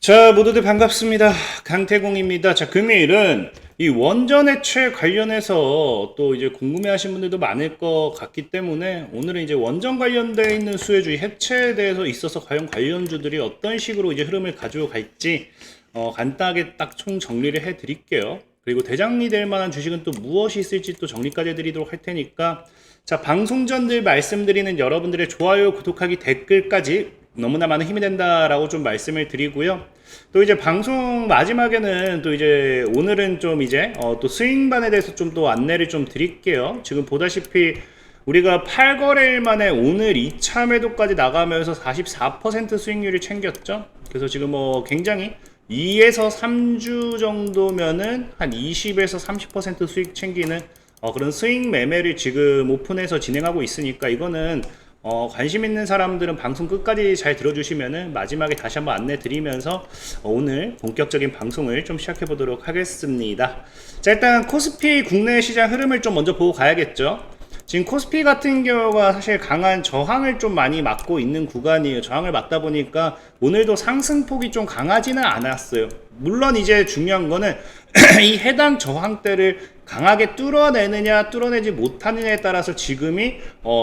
자, 모두들 반갑습니다. 강태공입니다. 자, 금요일은 이 원전 해체 관련해서 또 이제 궁금해하신 분들도 많을 것 같기 때문에 오늘은 이제 원전 관련되어 있는 수혜주의 해체에 대해서 있어서 과연 관련주들이 어떤 식으로 이제 흐름을 가지고 갈지 간단하게 딱 총 정리를 해 드릴게요. 그리고 대장리 될 만한 주식은 또 무엇이 있을지 또 정리까지 해드리도록 할 테니까, 자, 방송 전 늘 말씀드리는 여러분들의 좋아요, 구독하기, 댓글까지 너무나 많은 힘이 된다라고 좀 말씀을 드리고요. 또 이제 방송 마지막에는 또 이제 오늘은 좀 이제 또 스윙반에 대해서 좀 또 안내를 좀 드릴게요. 지금 보다시피 우리가 8거래일 만에 오늘 2차 매도까지 나가면서 44% 수익률을 챙겼죠. 그래서 지금 굉장히 2에서 3주 정도면은 한 20에서 30% 수익 챙기는 그런 스윙 매매를 지금 오픈해서 진행하고 있으니까, 이거는 관심 있는 사람들은 방송 끝까지 잘 들어주시면은 마지막에 다시 한번 안내 드리면서 오늘 본격적인 방송을 좀 시작해 보도록 하겠습니다. 자, 일단 코스피 국내 시장 흐름을 좀 먼저 보고 가야겠죠. 지금 코스피 같은 경우가 사실 강한 저항을 좀 많이 맞고 있는 구간이에요. 저항을 맞다 보니까 오늘도 상승폭이 좀 강하지는 않았어요. 물론 이제 중요한 거는 이 해당 저항대를 강하게 뚫어내느냐 뚫어내지 못하느냐에 따라서 지금이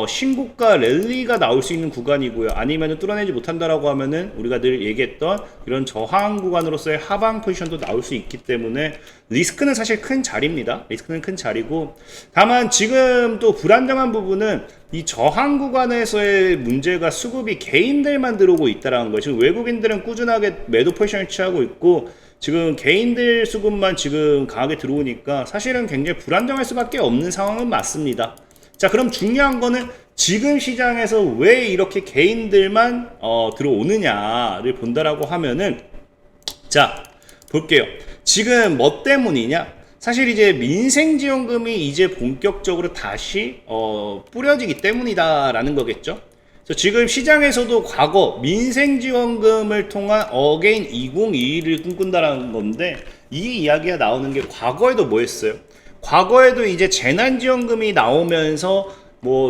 신고가 랠리가 나올 수 있는 구간이고요. 아니면 뚫어내지 못한다라고 하면은 우리가 늘 얘기했던 이런 저항 구간으로서의 하방 포지션도 나올 수 있기 때문에 리스크는 사실 큰 자리입니다. 리스크는 큰 자리고, 다만 지금 또 불안정한 부분은 이 저항 구간에서의 문제가 수급이 개인들만 들어오고 있다라는 거예요. 지금 외국인들은 꾸준하게 매도 포지션을 취하고 있고, 지금 개인들 수급만 지금 강하게 들어오니까 사실은 굉장히 불안정할 수밖에 없는 상황은 맞습니다. 자, 그럼 중요한 거는 지금 시장에서 왜 이렇게 개인들만 들어오느냐를 본다라고 하면은, 자, 볼게요. 지금 뭐 때문이냐? 사실 이제 민생지원금이 이제 본격적으로 다시 뿌려지기 때문이다라는 거겠죠. 지금 시장에서도 과거 민생지원금을 통한 어게인 2022를 꿈꾼다라는 건데, 이 이야기가 나오는 게 과거에도 뭐 했어요? 과거에도 이제 재난지원금이 나오면서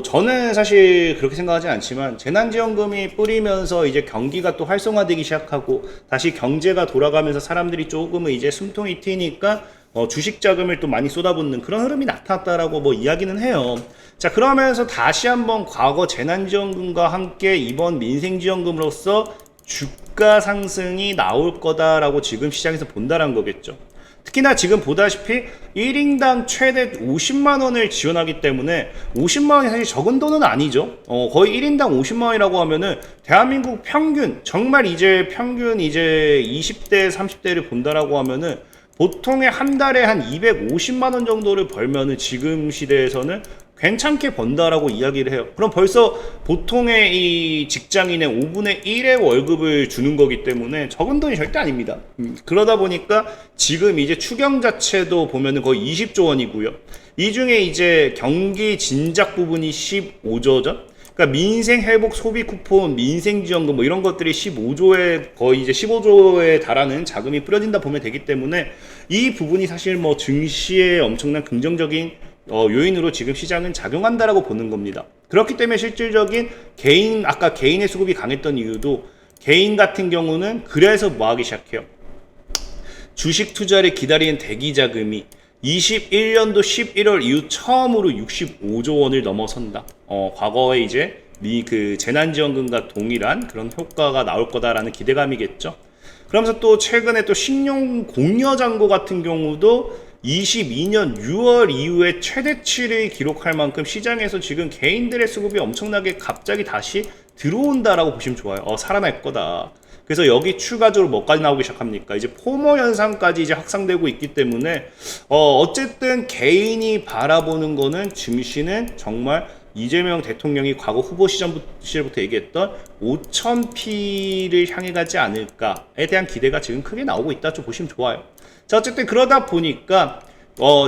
저는 사실 그렇게 생각하지 않지만, 재난지원금이 뿌리면서 이제 경기가 또 활성화되기 시작하고 다시 경제가 돌아가면서 사람들이 조금은 이제 숨통이 트이니까 주식 자금을 또 많이 쏟아붓는 그런 흐름이 나타났다라고 이야기는 해요. 자, 그러면서 다시 한번 과거 재난지원금과 함께 이번 민생지원금으로서 주가 상승이 나올 거다라고 지금 시장에서 본다는 거겠죠. 특히나 지금 보다시피 1인당 최대 50만원을 지원하기 때문에 50만원이 사실 적은 돈은 아니죠. 거의 1인당 50만원이라고 하면은 대한민국 평균, 정말 이제 평균 이제 20대 30대를 본다라고 하면은 보통의 한 달에 한 250만원 정도를 벌면은 지금 시대에서는 괜찮게 번다라고 이야기를 해요. 그럼 벌써 보통의 이 직장인의 5분의 1의 월급을 주는 거기 때문에 적은 돈이 절대 아닙니다. 그러다 보니까 지금 이제 추경 자체도 보면은 거의 20조 원이고요. 이 중에 이제 경기 진작 부분이 15조죠. 그러니까 민생 회복 소비 쿠폰, 민생 지원금 이런 것들이 15조에 거의 이제 15조에 달하는 자금이 뿌려진다 보면 되기 때문에 이 부분이 사실 증시에 엄청난 긍정적인 요인으로 지금 시장은 작용한다라고 보는 겁니다. 그렇기 때문에 실질적인 아까 개인의 수급이 강했던 이유도, 개인 같은 경우는 그래서 뭐 하기 시작해요? 주식 투자를 기다리는 대기 자금이 21년도 11월 이후 처음으로 65조 원을 넘어선다. 과거에 이제 그 재난지원금과 동일한 그런 효과가 나올 거다라는 기대감이겠죠. 그러면서 또 최근에 또 신용 공여잔고 같은 경우도 22년 6월 이후에 최대치를 기록할 만큼 시장에서 지금 개인들의 수급이 엄청나게 갑자기 다시 들어온다라고 보시면 좋아요. 살아날 거다. 그래서 여기 추가적으로 뭐까지 나오기 시작합니까? 이제 포모 현상까지 이제 확산되고 있기 때문에 어쨌든 개인이 바라보는 거는, 증시는 정말 이재명 대통령이 과거 후보 시절부터 얘기했던 5,000P를 향해 가지 않을까에 대한 기대가 지금 크게 나오고 있다 좀 보시면 좋아요. 자, 어쨌든 그러다 보니까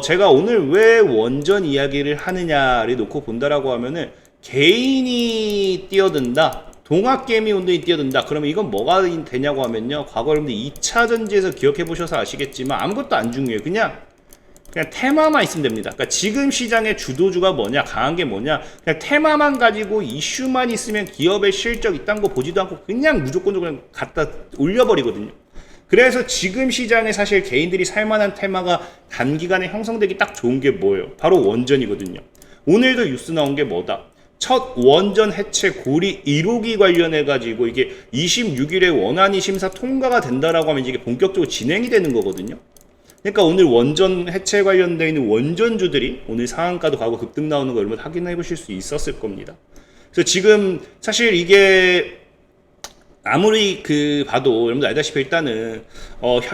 제가 오늘 왜 원전 이야기를 하느냐를 놓고 본다라고 하면은, 개인이 뛰어든다, 동학개미 운동이 뛰어든다. 그러면 이건 뭐가 되냐고 하면요, 과거 여러분들 2차 전지에서 기억해 보셔서 아시겠지만 아무것도 안 중요해요. 그냥 테마만 있으면 됩니다. 그러니까 지금 시장의 주도주가 뭐냐, 강한 게 뭐냐, 그냥 테마만 가지고 이슈만 있으면 기업의 실적 이딴 거 보지도 않고 그냥 무조건적으로 갖다 올려버리거든요. 그래서 지금 시장에 사실 개인들이 살만한 테마가 단기간에 형성되기 딱 좋은 게 뭐예요? 바로 원전이거든요. 오늘도 뉴스 나온 게 뭐다? 첫 원전 해체 고리 1호기 관련해가지고 이게 26일에 원안위 심사 통과가 된다라고 하면 이게 본격적으로 진행이 되는 거거든요. 그러니까 오늘 원전 해체 관련되어 있는 원전주들이 오늘 상한가도 가고 급등 나오는 거 여러분 확인해 보실 수 있었을 겁니다. 그래서 지금 사실 이게 아무리 봐도 여러분들 알다시피 일단은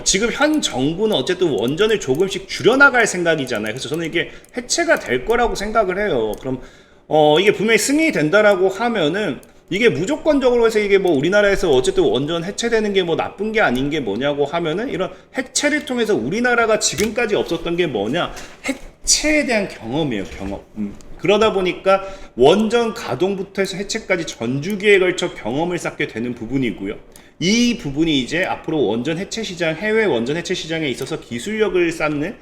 지금 현 정부는 어쨌든 원전을 조금씩 줄여나갈 생각이잖아요. 그래서 저는 이게 해체가 될 거라고 생각을 해요. 그럼 이게 분명히 승인이 된다라고 하면은 이게 무조건적으로 해서 이게 뭐 우리나라에서 어쨌든 원전 해체되는 게 뭐 나쁜 게 아닌 게 뭐냐고 하면은 이런 해체를 통해서 우리나라가 지금까지 없었던 게 뭐냐? 해체에 대한 경험이에요, 경험. 그러다 보니까 원전 가동부터 해서 해체까지 전 주기에 걸쳐 경험을 쌓게 되는 부분이고요. 이 부분이 이제 앞으로 원전 해체 시장, 해외 원전 해체 시장에 있어서 기술력을 쌓는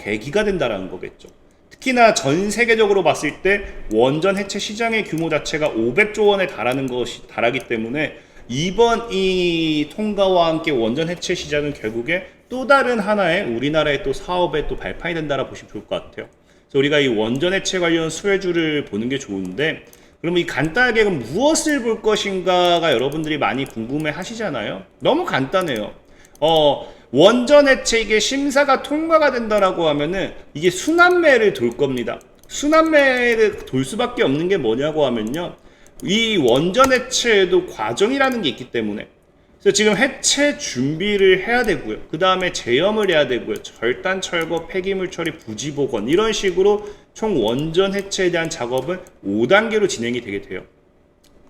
계기가 된다라는 거겠죠. 특히나 전 세계적으로 봤을 때 원전 해체 시장의 규모 자체가 500조 원에 달하기 때문에 이번 이 통과와 함께 원전 해체 시장은 결국에 또 다른 하나의 우리나라의 또 사업의 또 발판이 된다라 보시면 좋을 것 같아요. 그래서 우리가 이 원전 해체 관련 수혜주를 보는 게 좋은데, 그러면 이 간단하게 그럼 무엇을 볼 것인가가 여러분들이 많이 궁금해 하시잖아요. 너무 간단해요. 원전 해체 이게 심사가 통과가 된다라고 하면은 이게 순환매를 돌 겁니다. 순환매를 돌 수밖에 없는 게 뭐냐고 하면요, 이 원전 해체에도 과정이라는 게 있기 때문에, 그래서 지금 해체 준비를 해야 되고요. 그 다음에 제염을 해야 되고요. 절단, 철거, 폐기물 처리, 부지 복원, 이런 식으로 총 원전 해체에 대한 작업은 5단계로 진행이 되게 돼요.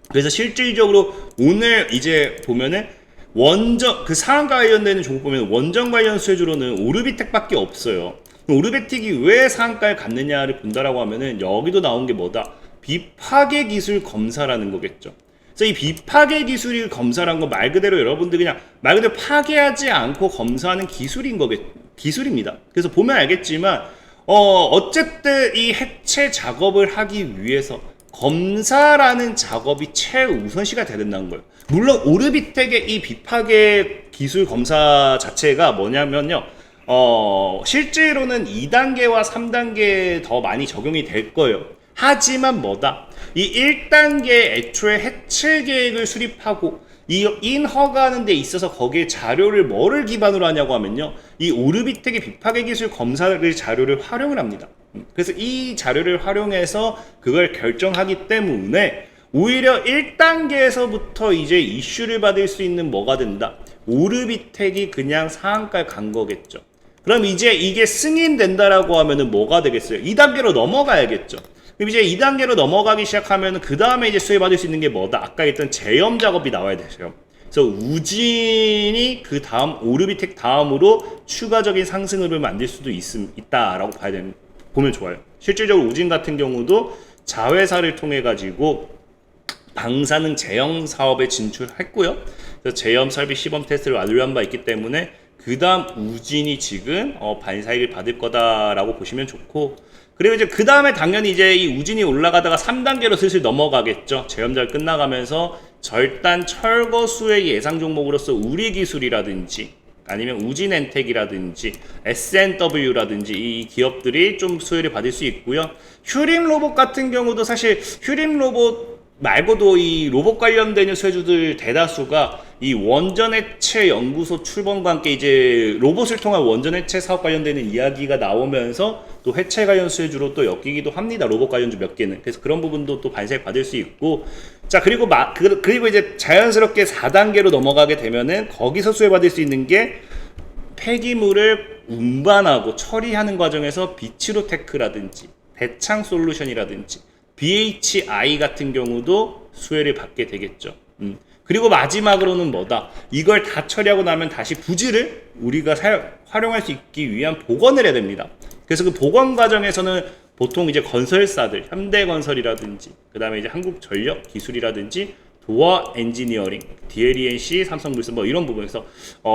그래서 실질적으로 오늘 이제 보면은 원전 상한가 관련되는 종목 보면 원전 관련 수혜주로는 오르비텍밖에 없어요. 오르비텍이 왜 상한가를 갔느냐를 본다라고 하면은 여기도 나온 게 뭐다? 비파괴 기술 검사라는 거겠죠. 그래서 이 비파괴 기술을 검사라는 건 말 그대로 여러분들 그냥 말 그대로 파괴하지 않고 검사하는 기술입니다. 그래서 보면 알겠지만 어쨌든 이 해체 작업을 하기 위해서 검사라는 작업이 최우선시가 돼야 된다는 거예요. 물론 오르비텍의 이 비파괴 기술 검사 자체가 뭐냐면요, 실제로는 2단계와 3단계 더 많이 적용이 될 거예요. 하지만 뭐다? 이 1단계 애초에 해체 계획을 수립하고 이 인허가하는 데 있어서 거기에 자료를 뭐를 기반으로 하냐고 하면요, 이 오르비텍의 비파괴 기술 검사를 자료를 활용을 합니다. 그래서 이 자료를 활용해서 그걸 결정하기 때문에 오히려 1단계에서부터 이제 이슈를 받을 수 있는 뭐가 된다? 오르비텍이 그냥 상한가에 간 거겠죠. 그럼 이제 이게 승인된다라고 하면은 뭐가 되겠어요? 2단계로 넘어가야겠죠. 그럼 이제 2단계로 넘어가기 시작하면 그 다음에 이제 수혜받을 수 있는 게 뭐다? 아까 했던 제염 작업이 나와야 되죠. 그래서 우진이 그 다음 오르비텍 다음으로 추가적인 상승을 만들 수도 있다라고 보면 좋아요. 실질적으로 우진 같은 경우도 자회사를 통해 가지고 방사능 제형 사업에 진출했고요. 그래서 제염 설비 시범 테스트를 완료한 바 있기 때문에 그 다음 우진이 지금 반사익을 받을 거다라고 보시면 좋고, 그리고 이제 그 다음에 당연히 이제 이 우진이 올라가다가 3단계로 슬슬 넘어가겠죠. 제염잘 끝나가면서 절단 철거수의 예상 종목으로서 우리기술이라든지 아니면 우진엔텍이라든지 SNW라든지 이 기업들이 좀 수혜를 받을 수 있고요. 휴림로봇 같은 경우도 사실 휴림로봇 말고도 이 로봇 관련된 수혜주들 대다수가 이 원전해체 연구소 출범과 함께 이제 로봇을 통한 원전해체 사업 관련되는 이야기가 나오면서 또 해체 관련 수혜주로 또 엮이기도 합니다. 로봇 관련주 몇 개는. 그래서 그런 부분도 또 반색 받을 수 있고, 자 그리고 이제 자연스럽게 4단계로 넘어가게 되면은 거기서 수혜받을 수 있는 게 폐기물을 운반하고 처리하는 과정에서 비치로테크라든지 배창 솔루션이라든지 BHI 같은 경우도 수혜를 받게 되겠죠. 그리고 마지막으로는 뭐다? 이걸 다 처리하고 나면 다시 부지를 우리가 활용할 수 있기 위한 복원을 해야 됩니다. 그래서 그 복원 과정에서는 보통 이제 건설사들, 현대건설이라든지, 그 다음에 이제 한국전력기술이라든지, 도어 엔지니어링, DLENC, 삼성물산 뭐 이런 부분에서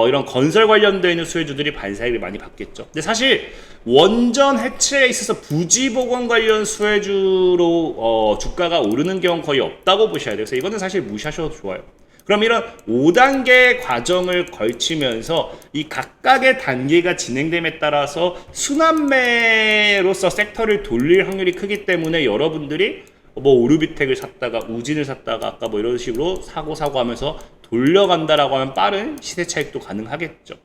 이런 건설 관련되어 있는 수혜주들이 반사익을 많이 받겠죠. 근데 사실 원전 해체에 있어서 부지 복원 관련 수혜주로 주가가 오르는 경우는 거의 없다고 보셔야 돼요. 그래서 이거는 사실 무시하셔도 좋아요. 그럼 이런 5단계 과정을 걸치면서 이 각각의 단계가 진행됨에 따라서 순환매로서 섹터를 돌릴 확률이 크기 때문에 여러분들이 뭐 오르비텍을 샀다가 우진을 샀다가 아까 뭐 이런 식으로 사고 하면서 돌려간다라고 하면 빠른 시세 차익도 가능하겠죠.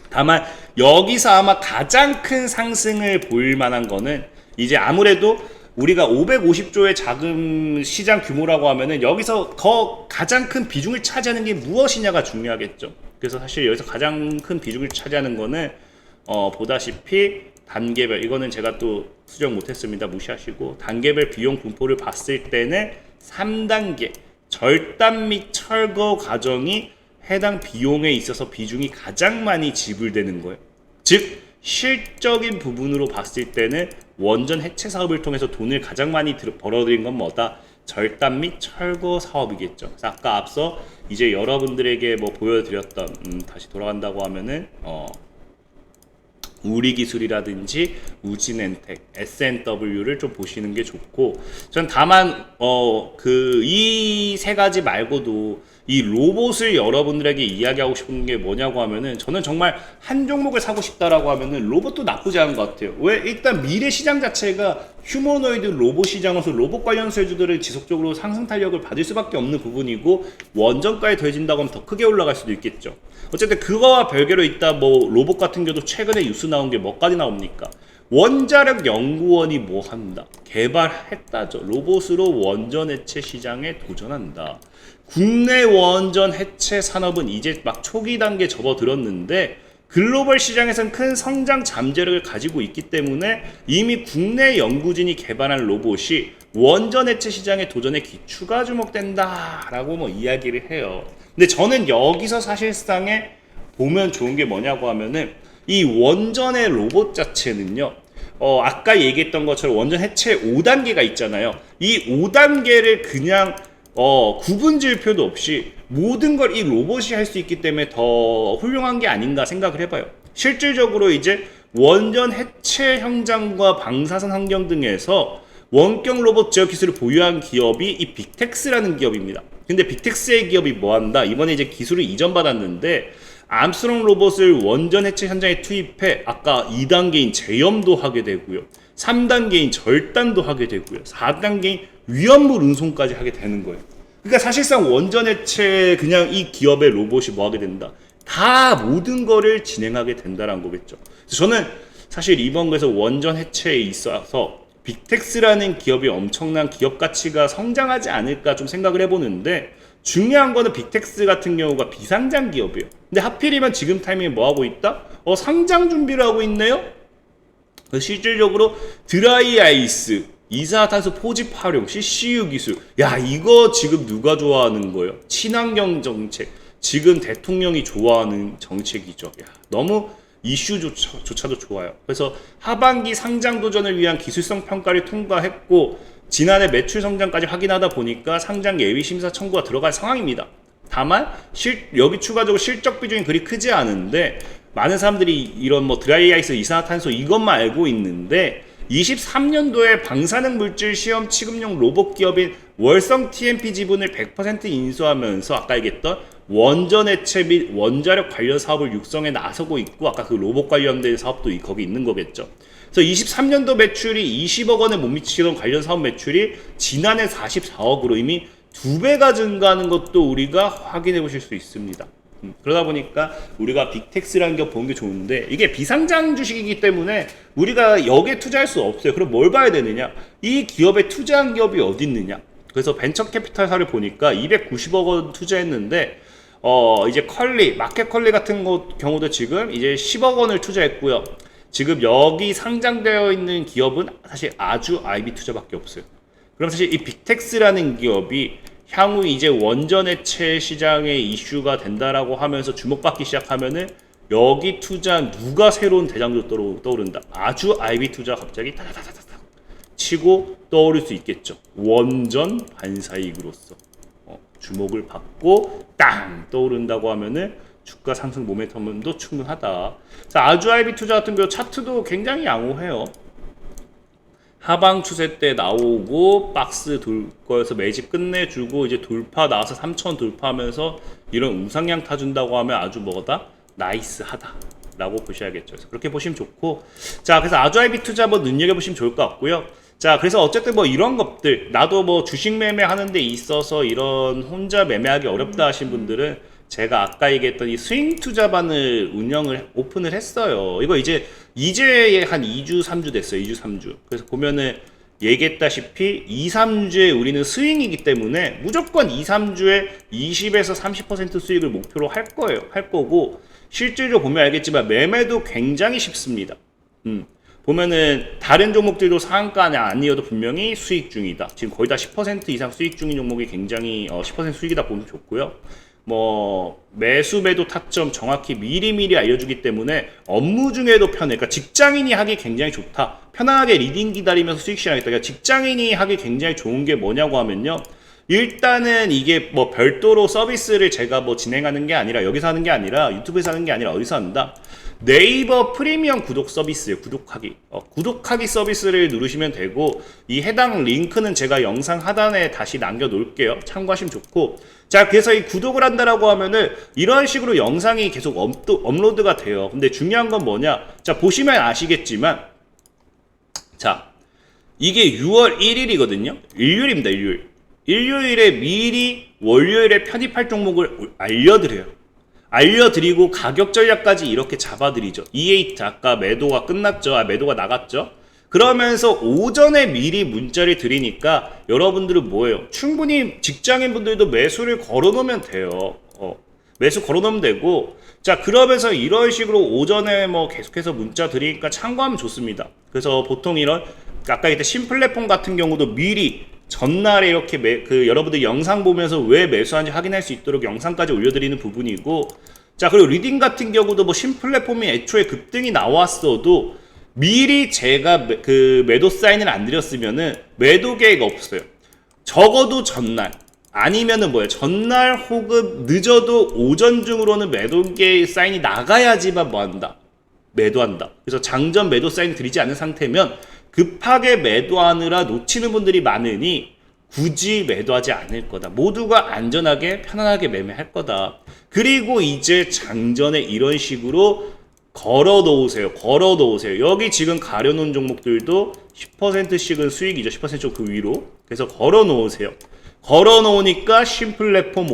다만 여기서 아마 가장 큰 상승을 보일 만한 거는 이제 아무래도 우리가 550조의 자금 시장 규모라고 하면은 여기서 더 가장 큰 비중을 차지하는 게 무엇이냐가 중요하겠죠. 그래서 사실 여기서 가장 큰 비중을 차지하는 거는 보다시피 단계별, 이거는 제가 또 수정 못했습니다. 무시하시고, 단계별 비용 분포를 봤을 때는 3단계 절단 및 철거 과정이 해당 비용에 있어서 비중이 가장 많이 지불되는 거예요. 즉 실적인 부분으로 봤을 때는 원전 해체 사업을 통해서 돈을 가장 많이 벌어들인 건 뭐다? 절단 및 철거 사업이겠죠. 그래서 아까 앞서 이제 여러분들에게 뭐 보여드렸던 다시 돌아간다고 하면은 우리기술이라든지 우진엔텍, SNW를 좀 보시는 게 좋고, 전 다만 이 세 가지 말고도 이 로봇을 여러분들에게 이야기하고 싶은 게 뭐냐고 하면은, 저는 정말 한 종목을 사고 싶다라고 하면은 로봇도 나쁘지 않은 것 같아요. 왜? 일단 미래 시장 자체가 휴머노이드 로봇 시장으로서 로봇 관련 수혜주들을 지속적으로 상승 탄력을 받을 수밖에 없는 부분이고, 원전가에 더해진다고 하면 더 크게 올라갈 수도 있겠죠. 어쨌든 그거와 별개로 있다 뭐 로봇 같은 경우도 최근에 뉴스 나온 게 뭐까지 나옵니까? 원자력 연구원이 뭐 한다? 개발했다죠. 로봇으로 원전 해체 시장에 도전한다. 국내 원전 해체 산업은 이제 막 초기 단계에 접어들었는데 글로벌 시장에서는 큰 성장 잠재력을 가지고 있기 때문에 이미 국내 연구진이 개발한 로봇이 원전 해체 시장의 도전에 추가 주목된다라고 뭐 이야기를 해요. 근데 저는 여기서 사실상에 보면 좋은 게 뭐냐고 하면은 이 원전의 로봇 자체는요, 아까 얘기했던 것처럼 원전 해체 5단계가 있잖아요. 이 5단계를 그냥 구분 지표도 없이 모든 걸 이 로봇이 할 수 있기 때문에 더 훌륭한 게 아닌가 생각을 해봐요. 실질적으로 이제 원전 해체 현장과 방사선 환경 등에서 원격 로봇 제어 기술을 보유한 기업이 이 빅텍스라는 기업입니다. 근데 빅텍스의 기업이 뭐 한다? 이번에 이제 기술을 이전받았는데 암스트롱 로봇을 원전 해체 현장에 투입해 아까 2단계인 제염도 하게 되고요. 3단계인 절단도 하게 되고요. 4단계인 위험물 운송까지 하게 되는 거예요. 그러니까 사실상 원전 해체 그냥 이 기업의 로봇이 뭐 하게 된다? 다 모든 거를 진행하게 된다는 거겠죠. 그래서 저는 사실 이번 거에서 원전 해체에 있어서 빅텍스라는 기업이 엄청난 기업 가치가 성장하지 않을까 좀 생각을 해보는데, 중요한 거는 빅텍스 같은 경우가 비상장 기업이에요. 근데 하필이면 지금 타이밍에 뭐 하고 있다? 상장 준비를 하고 있네요? 실질적으로 드라이 아이스, 이산화탄소 포집 활용, CCU 기술. 야, 이거 지금 누가 좋아하는 거예요? 친환경 정책. 지금 대통령이 좋아하는 정책이죠. 야, 너무 이슈조차도 좋아요. 그래서 하반기 상장 도전을 위한 기술성 평가를 통과했고, 지난해 매출 성장까지 확인하다 보니까 상장 예비 심사 청구가 들어갈 상황입니다. 다만 여기 추가적으로 실적 비중이 그리 크지 않은데, 많은 사람들이 이런 뭐 드라이 아이스, 이산화탄소 이것만 알고 있는데 23년도에 방사능 물질 시험 취급용 로봇 기업인 월성 TMP 지분을 100% 인수하면서 아까 얘기했던 원전 해체 및 원자력 관련 사업을 육성에 나서고 있고, 아까 그 로봇 관련된 사업도 거기 있는 거겠죠. 그래서 23년도 매출이 20억 원에 못 미치던 관련 사업 매출이 지난해 44억으로 이미 2배가 증가하는 것도 우리가 확인해 보실 수 있습니다. 그러다 보니까 우리가 빅텍스라는 거 보는 게 좋은데, 이게 비상장 주식이기 때문에 우리가 여기에 투자할 수 없어요. 그럼 뭘 봐야 되느냐? 이 기업에 투자한 기업이 어디 있느냐? 그래서 벤처 캐피탈사를 보니까 290억 원 투자했는데, 이제 마켓 컬리 같은 경우도 지금 이제 10억 원을 투자했고요. 지금 여기 상장되어 있는 기업은 사실 아주 IB 투자밖에 없어요. 그럼 사실 이 빅텍스라는 기업이 향후 이제 원전 해체 시장의 이슈가 된다라고 하면서 주목받기 시작하면은 여기 투자 누가 새로운 대장주로 떠오른다. 아주 IB 투자 갑자기 타다다다닥 치고 떠오를 수 있겠죠. 원전 반사이익으로서 주목을 받고 땅 떠오른다고 하면은 주가 상승 모멘텀도 충분하다. 자, 아주 IB 투자 같은 경우 차트도 굉장히 양호해요. 하방 추세 때 나오고 박스 돌 거에서 매집 끝내주고 이제 돌파 나와서 3천 돌파하면서 이런 우상향 타준다고 하면 아주 뭐다? 나이스하다 라고 보셔야겠죠. 그래서 그렇게 보시면 좋고, 자 그래서 아주아이비 투자 뭐 눈여겨보시면 좋을 것 같고요. 자 그래서 어쨌든 뭐 이런 것들, 나도 뭐 주식 매매 하는 데 있어서 이런 혼자 매매하기 어렵다 하신 분들은 제가 아까 얘기했던 이 스윙 투자반을 오픈을 했어요. 이거 이제 한 2주 3주 됐어요. 2주 3주. 그래서 보면은 얘기했다시피 2, 3주에 우리는 스윙이기 때문에 무조건 2, 3주에 20에서 30% 수익을 목표로 할 거예요. 할 거고, 실제로 보면 알겠지만 매매도 굉장히 쉽습니다. 보면은 다른 종목들도 상한가는 아니어도 분명히 수익 중이다. 지금 거의 다 10% 이상 수익 중인 종목이 굉장히 10% 수익이다 보면 좋고요. 뭐 매수 매도 타점 정확히 미리미리 알려주기 때문에 업무 중에도 편해. 그러니까 직장인이 하기 굉장히 좋다. 편안하게 리딩 기다리면서 수익 실현하겠다. 그러니까 직장인이 하기 굉장히 좋은 게 뭐냐고 하면요. 일단은 이게 뭐 별도로 서비스를 제가 뭐 진행하는 게 아니라, 여기서 하는 게 아니라, 유튜브에서 하는 게 아니라 어디서 한다? 네이버 프리미엄 구독 서비스예요. 구독하기. 구독하기 서비스를 누르시면 되고, 이 해당 링크는 제가 영상 하단에 다시 남겨 놓을게요. 참고하시면 좋고, 자 그래서 이 구독을 한다라고 하면은 이런 식으로 영상이 계속 업로드가 돼요. 근데 중요한 건 뭐냐? 자 보시면 아시겠지만, 자 이게 6월 1일이거든요. 일요일입니다. 일요일에 미리 월요일에 편입할 종목을 알려드리고 가격 전략까지 이렇게 잡아드리죠. E8 아까 매도가 끝났죠. 매도가 나갔죠. 그러면서 오전에 미리 문자를 드리니까 여러분들은 뭐예요? 충분히 직장인분들도 매수를 걸어놓으면 돼요. 매수 걸어놓으면 되고, 자 그러면서 이런 식으로 오전에 뭐 계속해서 문자 드리니까 참고하면 좋습니다. 그래서 보통 이런 아까 얘기했던 신플랫폼 같은 경우도 미리 전날에 이렇게 여러분들 영상 보면서 왜 매수하는지 확인할 수 있도록 영상까지 올려드리는 부분이고, 자 그리고 리딩 같은 경우도 뭐 신플랫폼이 애초에 급등이 나왔어도 미리 제가 그 매도 사인을 안 드렸으면은 매도 계획 없어요. 적어도 전날 아니면은 뭐예요? 전날 혹은 늦어도 오전 중으로는 매도 계획 사인이 나가야지만 뭐한다? 매도한다. 그래서 장전 매도 사인 드리지 않은 상태면 급하게 매도하느라 놓치는 분들이 많으니 굳이 매도하지 않을 거다. 모두가 안전하게 편안하게 매매할 거다. 그리고 이제 장전에 이런 식으로 걸어 놓으세요. 여기 지금 가려놓은 종목들도 10%씩은 수익이죠. 10% 그 위로. 그래서 걸어 놓으세요. 걸어 놓으니까 신플랫폼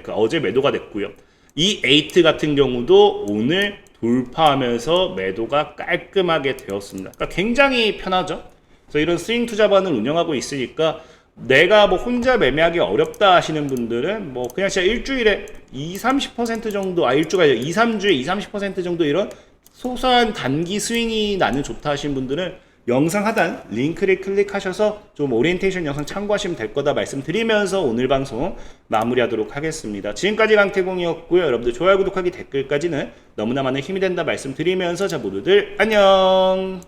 어제 매도가 됐고요. 이 에이트 같은 경우도 오늘 돌파하면서 매도가 깔끔하게 되었습니다. 그러니까 굉장히 편하죠. 그래서 이런 스윙 투자반을 운영하고 있으니까 내가 뭐 혼자 매매하기 어렵다 하시는 분들은 뭐 그냥 진짜 일주일에 20-30% 정도, 일주가 아니라 2-3주에 20-30% 정도 이런 소소한 단기 스윙이 나는 좋다 하시는 분들은 영상 하단 링크를 클릭하셔서 좀 오리엔테이션 영상 참고하시면 될 거다 말씀드리면서 오늘 방송 마무리하도록 하겠습니다. 지금까지 강태공이었고요. 여러분들 좋아요, 구독하기, 댓글까지는 너무나 많은 힘이 된다 말씀드리면서 자 모두들 안녕.